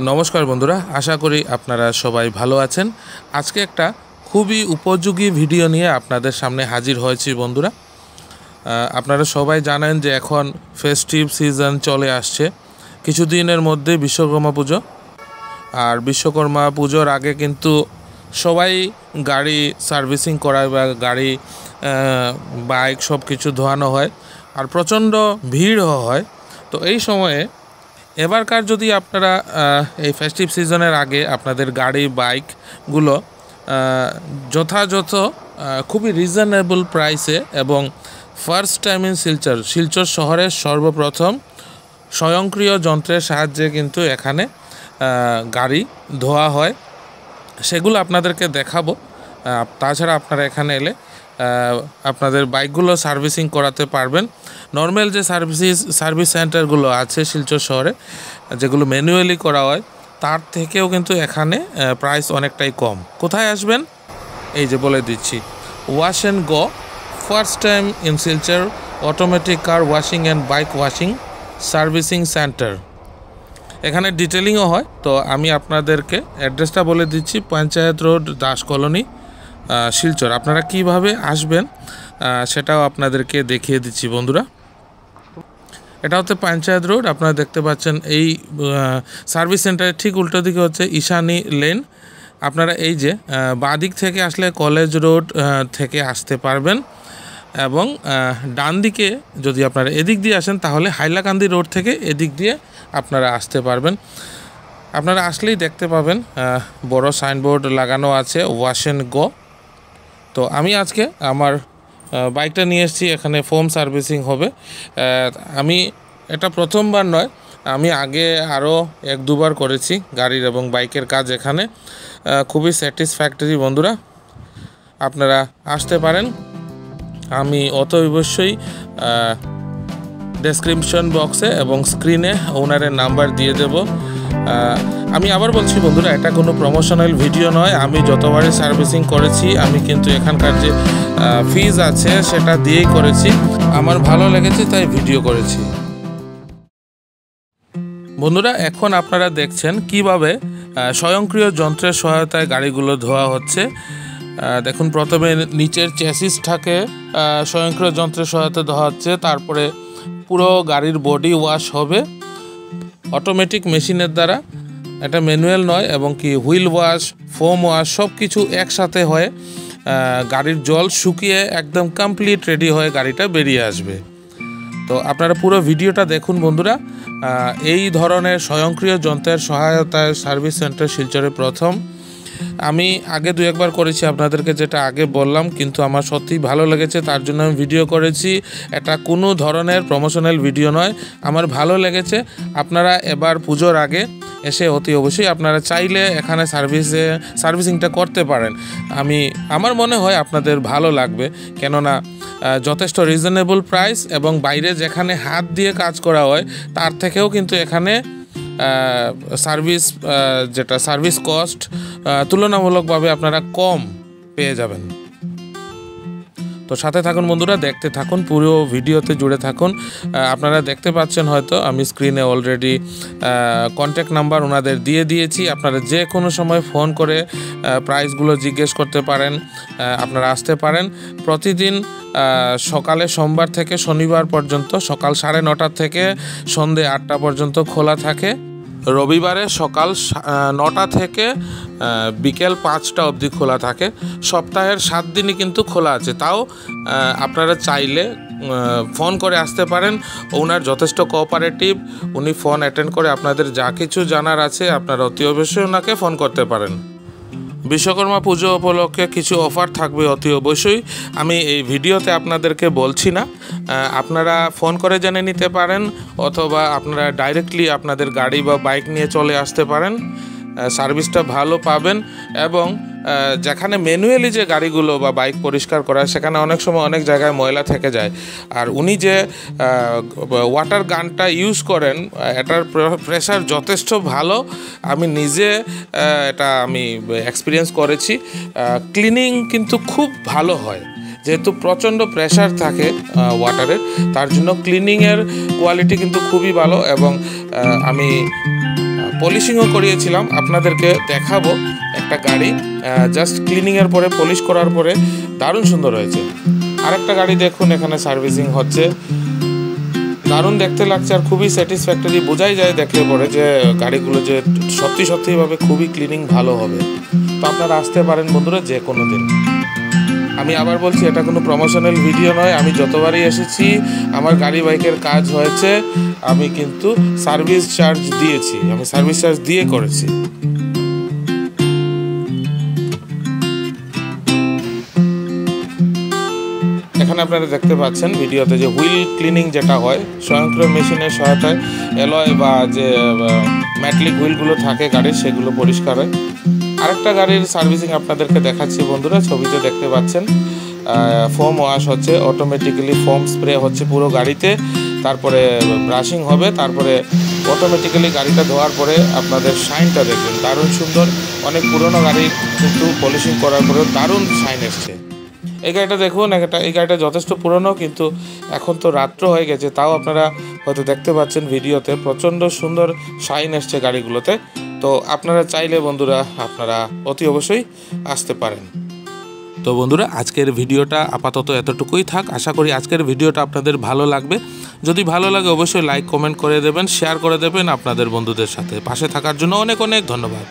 নমস্কার বন্ধুরা, আশা করি আপনারা সবাই ভালো আছেন। আজকে একটা খুবই উপযোগী ভিডিও নিয়ে আপনাদের সামনে হাজির হয়েছি বন্ধুরা। আপনারা সবাই জানেন যে এখন ফেস্টিভ সিজন চলে আসছে, কিছুদিনের মধ্যে বিশ্বকর্মা পুজো। আর বিশ্বকর্মা পুজোর আগে কিন্তু সবাই গাড়ি সার্ভিসিং করায় বা গাড়ি বাইক সব কিছু ধোয়ানো হয়, আর প্রচণ্ড ভিড়ও হয়। তো এই সময়ে এবারকার যদি আপনারা এই ফেস্টিভ সিজনের আগে আপনাদের গাড়ি বাইকগুলো যথাযথ খুবই রিজনেবল প্রাইসে এবং ফার্স্ট টাইম ইন শিলচর শহরের সর্বপ্রথম স্বয়ংক্রিয় যন্ত্রের সাহায্যে কিন্তু এখানে গাড়ি ধোয়া হয়, সেগুলো আপনাদেরকে দেখাবো। তাছাড়া আপনারা এখানে এলে আপনাদের বাইকগুলো সার্ভিসিং করাতে পারবেন। নর্মাল যে সার্ভিস সেন্টারগুলো আছে শিলচর শহরে, যেগুলো ম্যানুয়ালি করা হয়, তার থেকেও কিন্তু এখানে প্রাইস অনেকটাই কম। কোথায় আসবেন এই যে বলে দিচ্ছি, wash and go first time in Silchar automatic car washing and bike washing servicing centre. এখানে ডিটেলিংও হয়। তো আমি আপনাদেরকে অ্যাড্রেসটা বলে দিচ্ছি, পঞ্চায়েত রোড, দাস কলোনি, শিলচর। আপনারা কিভাবে আসবেন সেটাও আপনাদেরকে দেখিয়ে দিচ্ছি বন্ধুরা। এটা হচ্ছে পঞ্চায়েত রোড, আপনারা দেখতে পাচ্ছেন। এই সার্ভিস সেন্টারের ঠিক উল্টো দিকে হচ্ছে ঈশানী লেন। আপনারা এই যে বাঁ দিক থেকে আসলে কলেজ রোড থেকে আসতে পারবেন, এবং ডান দিকে যদি আপনারা এদিক দিয়ে আসেন তাহলে হাইলাকান্দি রোড থেকে এদিক দিয়ে আপনারা আসতে পারবেন। আপনারা আসলেই দেখতে পাবেন বড় সাইনবোর্ড লাগানো আছে ওয়াশ অ্যান্ড গো। তো আমি আজকে আমার বাইকটা নিয়ে এসেছি, এখানে ফোম সার্ভিসিং হবে। আমি এটা প্রথমবার নয়, আমি আগে আরও 1-2 বার করেছি গাড়ির এবং বাইকের কাজ। এখানে খুবই স্যাটিসফ্যাক্টরি বন্ধুরা, আপনারা আসতে পারেন। আমি অবশ্যই ডেসক্রিপশন বক্সে এবং স্ক্রিনে ওনারের নাম্বার দিয়ে দেব। আমি আবার বলছি বন্ধুরা, এটা কোনো প্রমোশনাল ভিডিও নয়। আমি যতবারই সার্ভিসিং করেছি আমি কিন্তু এখানকার যে ফিজ আছে সেটা দিয়েই করেছি। আমার ভালো লেগেছে তাই ভিডিও করেছি বন্ধুরা। এখন আপনারা দেখছেন কিভাবে স্বয়ংক্রিয় যন্ত্রের সহায়তায় গাড়িগুলো ধোয়া হচ্ছে। দেখুন, প্রথমে নিচের চ্যাসিসটাকে স্বয়ংক্রিয় যন্ত্রের সহায়তায় ধোয়া হচ্ছে, তারপরে পুরো গাড়ির বডি ওয়াশ হবে অটোমেটিক মেশিনের দ্বারা। এটা ম্যানুয়াল নয়, এবং কি হুইল ওয়াশ, ফোম ওয়াশ সব কিছু একসাথে হয়ে গাড়ির জল শুকিয়ে একদম কমপ্লিট রেডি হয়ে গাড়িটা বেরিয়ে আসবে। তো আপনারা পুরো ভিডিওটা দেখুন বন্ধুরা। এই ধরনের স্বয়ংক্রিয় যন্ত্রের সহায়তায় সার্ভিস সেন্টার শিলচরে প্রথম। আমি আগে 2-1 বার করেছি, আপনাদেরকে যেটা আগে বললাম, কিন্তু আমার সত্যিই ভালো লেগেছে, তার জন্য আমি ভিডিও করেছি। এটা কোনো ধরনের প্রমোশনাল ভিডিও নয়, আমার ভালো লেগেছে। আপনারা এবার পুজোর আগে এসে অতি অবশ্যই আপনারা চাইলে এখানে সার্ভিসিংটা করতে পারেন। আমার মনে হয় আপনাদের ভালো লাগবে, কেননা যথেষ্ট রিজনেবল প্রাইস, এবং বাইরে যেখানে হাত দিয়ে কাজ করা হয় তার থেকেও কিন্তু এখানে সার্ভিস কস্ট তুলনামূলকভাবে আপনারা কম পেয়ে যাবেন। তো সাথে থাকুন বন্ধুরা, দেখতে থাকুন, পুরো ভিডিওতে জুড়ে থাকুন। আপনারা দেখতে পাচ্ছেন হয়তো আমি স্ক্রিনে অলরেডি কন্ট্যাক্ট নাম্বার ওনাদের দিয়ে দিয়েছি। আপনারা যে কোনো সময় ফোন করে প্রাইসগুলো জিজ্ঞেস করতে পারেন, আপনারা আসতে পারেন। প্রতিদিন সকালে সোমবার থেকে শনিবার পর্যন্ত সকাল 9:30 থেকে সন্ধে 8টা পর্যন্ত খোলা থাকে। রবিবারে সকাল 9টা থেকে বিকেল 5টা অবধি খোলা থাকে। সপ্তাহের 7 দিনই কিন্তু খোলা আছে। তাও আপনারা চাইলে ফোন করে আসতে পারেন। ওনার যথেষ্ট কোঅপারেটিভ, উনি ফোন অ্যাটেন্ড করে আপনাদের যা কিছু জানার আছে আপনারা অতি অবশ্যই ওনাকে ফোন করতে পারেন। বিশ্বকর্মা পুজো উপলক্ষে কিছু অফার থাকবে অতি অবশ্যই, আমি এই ভিডিওতে আপনাদেরকে বলছি না। আপনারা ফোন করে জেনে নিতে পারেন, অথবা আপনারা ডাইরেক্টলি আপনাদের গাড়ি বা বাইক নিয়ে চলে আসতে পারেন। সার্ভিসটা ভালো পাবেন, এবং যেখানে ম্যানুয়ালি যে গাড়িগুলো বা বাইক পরিষ্কার করা সেখানে অনেক সময় অনেক জায়গায় ময়লা থেকে যায়। আর উনি যে ওয়াটার গানটা ইউজ করেন, এটার প্রেশার যথেষ্ট ভালো। আমি নিজে এটা এক্সপিরিয়েন্স করেছি। ক্লিনিং কিন্তু খুব ভালো হয়, যেহেতু প্রচণ্ড প্রেশার থাকে ওয়াটারের, তার জন্য ক্লিনিংয়ের কোয়ালিটি কিন্তু খুবই ভালো। এবং আমি পলিশিংও করিয়েছিলাম। আপনাদেরকে দেখাবো একটা গাড়ি জাস্ট ক্লিনিংয়ের পরে পলিশ করার পরে দারুণ সুন্দর হয়েছে। আরেকটা গাড়ি দেখুন এখানে সার্ভিসিং হচ্ছে, দারুণ দেখতে লাগছে আর খুবই স্যাটিসফ্যাক্টরি। বোঝাই যায় দেখলে পরে যে গাড়িগুলো যে সত্যিভাবে খুবই ক্লিনিং ভালো হবে। তো আপনারা আসতে পারেন বন্ধুরা যে কোনো দিন। আমি আবার বলছি, এটা কোনো প্রমোশনাল ভিডিও নয়। আমি যতবারই এসেছি আমার গাড়ি বাইকের কাজ হয়েছে, আমি কিন্তু সার্ভিস চার্জ দিয়েছি, আমি সার্ভিস চার্জ দিয়ে করেছি। এখানে আপনারা দেখতে পাচ্ছেন ভিডিওতে যে হুইল ক্লিনিং যেটা হয় স্বয়ংক্রিয় মেশিনের সহায়তায় অ্যালয় বা যে ম্যাটলিক হুইলগুলো থাকে গাড়ির সেগুলো পরিষ্কার হয়। আরেকটা গাড়ির সার্ভিসিং আপনাদেরকে দেখাচ্ছি বন্ধুরা, ছবিতে দেখতে পাচ্ছেন ফোম ওয়াশ হচ্ছে, অটোমেটিক্যালি ফোম স্প্রে হচ্ছে পুরো গাড়িতে, তারপরে ব্রাশিং হবে, তারপরে অটোমেটিক্যালি গাড়িটা ধোয়ার পরে আপনাদের শাইনটা দেখবেন দারুণ সুন্দর। অনেক পুরনো গাড়ি কিন্তু পলিশিং করার পরেও দারুণ শাইন এসছে। এই গাড়িটা দেখুন, এই গাড়িটা যথেষ্ট পুরনো, কিন্তু এখন তো রাত্র হয়ে গেছে, তাও আপনারা হয়তো দেখতে পাচ্ছেন ভিডিওতে প্রচণ্ড সুন্দর শাইন এসছে গাড়িগুলোতে। তো আপনারা চাইলে বন্ধুরা আপনারা অতি অবশ্যই আসতে পারেন। তো বন্ধুরা আজকের ভিডিওটা আপাতত এতটুকুই থাক। আশা করি আজকের ভিডিওটা আপনাদের ভালো লাগবে। যদি ভালো লাগে অবশ্যই লাইক কমেন্ট করে দেবেন, শেয়ার করে দেবেন আপনাদের বন্ধুদের সাথে। পাশে থাকার জন্য অনেক অনেক ধন্যবাদ।